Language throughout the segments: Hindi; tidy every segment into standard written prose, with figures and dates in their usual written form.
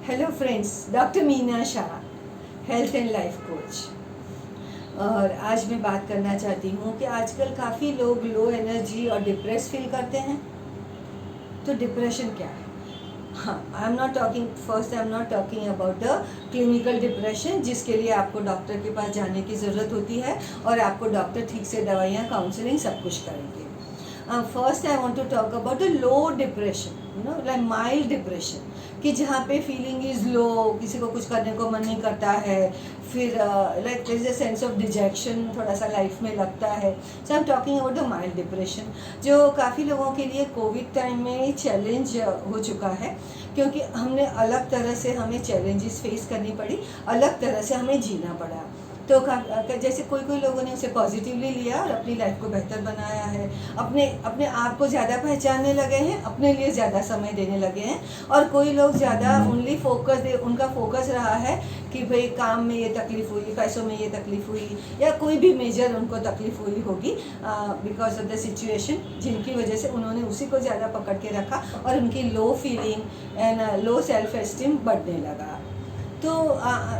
Hello friends, doctor Meena Shah, health and life coach. और आज मैं बात करना चाहती हूँ कि आजकल काफ़ी लोग लो एनर्जी और डिप्रेस फील करते हैं। तो डिप्रेशन क्या है? हाँ, I am not talking about the clinical depression, जिसके लिए आपको डॉक्टर के पास जाने की ज़रूरत होती है और आपको डॉक्टर ठीक से दवाइयाँ, काउंसलिंग सब कुछ करेंगे। First I want to talk about the low depression, like mild depression, कि जहाँ पे फीलिंग इज़ लो, किसी को कुछ करने को मन नहीं करता है, फिर like there is a sense of dejection थोड़ा सा लाइफ में लगता है। So I am talking about the mild depression, जो काफ़ी लोगों के लिए कोविड टाइम में चैलेंज हो चुका है, क्योंकि हमने अलग तरह से हमें चैलेंजेस फेस करनी पड़ी, अलग तरह से हमें जीना पड़ा। तो जैसे कोई लोगों ने उसे पॉजिटिवली लिया और अपनी लाइफ को बेहतर बनाया है, अपने आप को ज़्यादा पहचानने लगे हैं, अपने लिए ज़्यादा समय देने लगे हैं। और कोई लोग ज़्यादा उनका फोकस रहा है कि भाई काम में ये तकलीफ़ हुई, पैसों में ये तकलीफ़ हुई, या कोई भी मेजर उनको तकलीफ़ हुई होगी बिकॉज ऑफ द सिचुएशन, जिनकी वजह से उन्होंने उसी को ज़्यादा पकड़ के रखा और उनकी लो feeling and low self esteem बढ़ने लगा। तो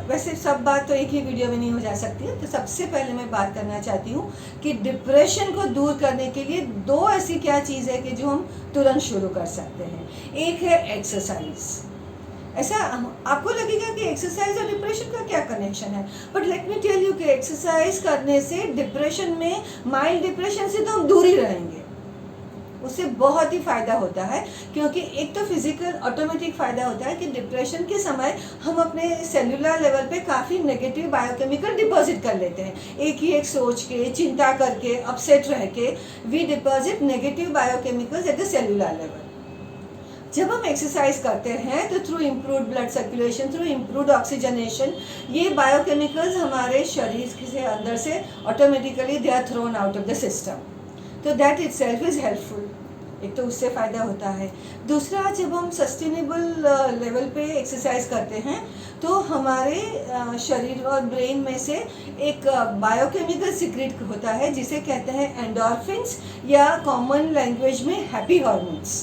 वैसे सब बात तो एक ही वीडियो में नहीं हो जा सकती है। तो सबसे पहले मैं बात करना चाहती हूँ कि डिप्रेशन को दूर करने के लिए दो ऐसी क्या चीज़ है कि जो हम तुरंत शुरू कर सकते हैं। एक है एक्सरसाइज। ऐसा आपको लगेगा कि एक्सरसाइज और डिप्रेशन का क्या कनेक्शन है, but let me tell you कि एक्सरसाइज करने से डिप्रेशन में, माइल्ड डिप्रेशन से तो हम दूर ही रहेंगे, उससे बहुत ही फ़ायदा होता है। क्योंकि एक तो फिजिकल ऑटोमेटिक फ़ायदा होता है कि डिप्रेशन के समय हम अपने सेलुलर लेवल पे काफ़ी नेगेटिव बायोकेमिकल डिपॉजिट कर लेते हैं। एक सोच के, चिंता करके, अपसेट रह के we deposit negative biochemicals at the cellular level. जब हम एक्सरसाइज करते हैं तो through improved blood circulation, through improved oxygenation, ये बायोकेमिकल्स हमारे शरीर के अंदर से automatically they are thrown out of the system. तो that itself is helpful. एक तो उससे फ़ायदा होता है। दूसरा, जब हम सस्टेनेबल लेवल पे एक्सरसाइज करते हैं तो हमारे शरीर और ब्रेन में से एक बायोकेमिकल सीक्रेट होता है जिसे कहते हैं एंडोर्फिन्स, या कॉमन लैंग्वेज में हैप्पी हॉर्मोन्स।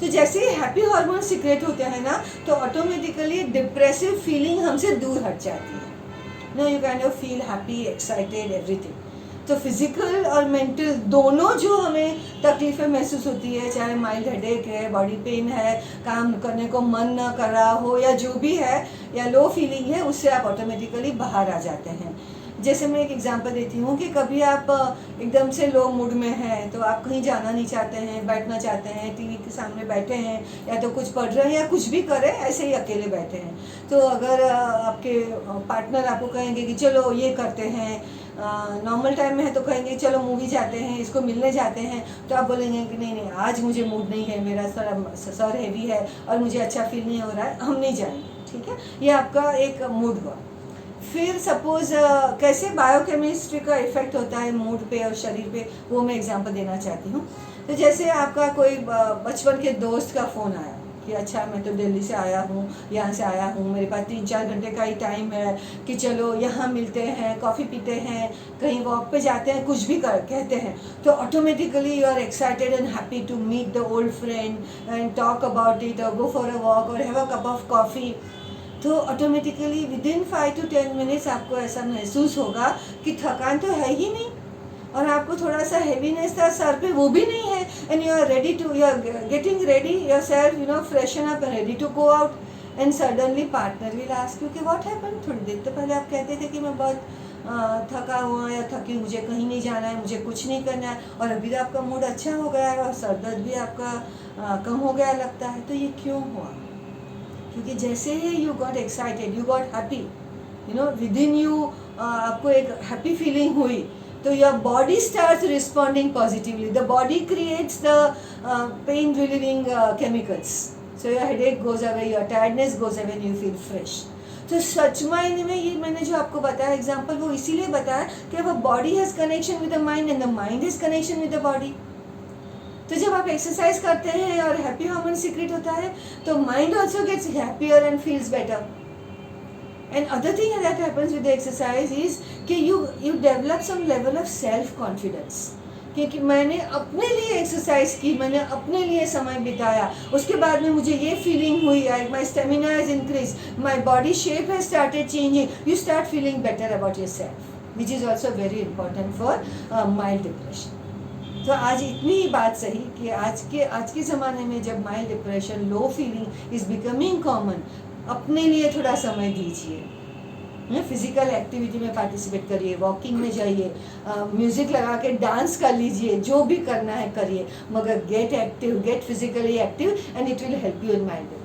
तो जैसे ही हैप्पी हॉर्मोन सीक्रेट होते हैं ना, तो ऑटोमेटिकली डिप्रेसिव फीलिंग हमसे दूर हट जाती है। No, you kind of feel happy, excited, everything. तो फिजिकल और मेंटल दोनों जो हमें तकलीफ़ें महसूस होती है, चाहे माइल्ड हेडेक है, बॉडी पेन है, काम करने को मन न कर रहा हो, या जो भी है, या लो फीलिंग है, उससे आप ऑटोमेटिकली बाहर आ जाते हैं। जैसे मैं एक एग्जांपल देती हूँ कि कभी आप एकदम से लो मूड में हैं, तो आप कहीं जाना नहीं चाहते हैं, बैठना चाहते हैं, टीवी के सामने बैठे हैं, या तो कुछ पढ़ रहे हैं या कुछ भी करें, ऐसे ही अकेले बैठे हैं। तो अगर आपके पार्टनर आपको कहेंगे कि चलो ये करते हैं, नॉर्मल टाइम में है तो कहेंगे चलो मूवी जाते हैं, इसको मिलने जाते हैं, तो आप बोलेंगे कि नहीं, आज मुझे मूड नहीं है, मेरा सर हैवी है और मुझे अच्छा फील नहीं हो रहा है, हम नहीं जाएंगे। ठीक है, ये आपका एक मूड हुआ। फिर सपोज कैसे बायोकेमिस्ट्री का इफेक्ट होता है मूड पे और शरीर पे, वो मैं एग्जांपल देना चाहती हूँ। तो जैसे आपका कोई बचपन के दोस्त का फ़ोन आया कि अच्छा मैं तो दिल्ली से आया हूँ, यहाँ से आया हूँ, मेरे पास 3-4 घंटे का ही टाइम है कि चलो यहाँ मिलते हैं, कॉफ़ी पीते हैं, कहीं वॉक पे जाते हैं, कुछ भी कहते हैं, तो automatically you are excited and happy to meet the old friend and talk about it, और गो फॉर अ वॉक और have a cup of coffee. तो ऑटोमेटिकली विदिन 5 to 10 मिनट्स आपको ऐसा महसूस होगा कि थकान तो है ही नहीं, और आपको थोड़ा सा हैवीनेस था सर पे, वो भी नहीं है, and you are getting ready yourself, freshen up and ready to go out, and suddenly partner will ask you कि व्हाट हैपेंड। थोड़ी देर तो पहले आप कहते थे कि मैं बहुत थका हुआ या थकी, मुझे कहीं नहीं जाना है, मुझे कुछ नहीं करना है, और अभी तो आपका मूड अच्छा हो गया है और सर दर्द भी आपका कम हो गया लगता है। तो ये क्यों हुआ? क्योंकि जैसे ही you got excited, you got happy, within you आपको एक हैप्पी फीलिंग हुई, तो your body starts responding positively, the body creates the pain relieving chemicals, so your headache goes away, your tiredness goes away, you feel fresh. तो सच मायने में ये मैंने जो आपको बताया एग्जाम्पल, वो इसीलिए बताया कि अब body has connection with the mind and the mind has connection with the body. तो जब आप एक्सरसाइज करते हैं और हैप्पी हार्मोन सीक्रेट होता है, तो mind also gets happier and feels better. And other thing that happens with the exercise is कि you develop some level of self confidence, क्योंकि मैंने अपने लिए एक्सरसाइज की, मैंने अपने लिए समय बिताया, उसके बाद में मुझे ये फीलिंग हुई, my stamina is increase, my body shape has started changing, you start feeling better about yourself, which is also very important for mild depression. तो आज इतनी ही बात सही कि आज के ज़माने में जब mild depression, low feeling is becoming common, अपने लिए थोड़ा समय दीजिए, फिजिकल एक्टिविटी में पार्टिसिपेट करिए, वॉकिंग में जाइए, म्यूज़िक लगा के डांस कर लीजिए, जो भी करना है करिए, मगर gate active, gate physically active and it will help you in mild depression.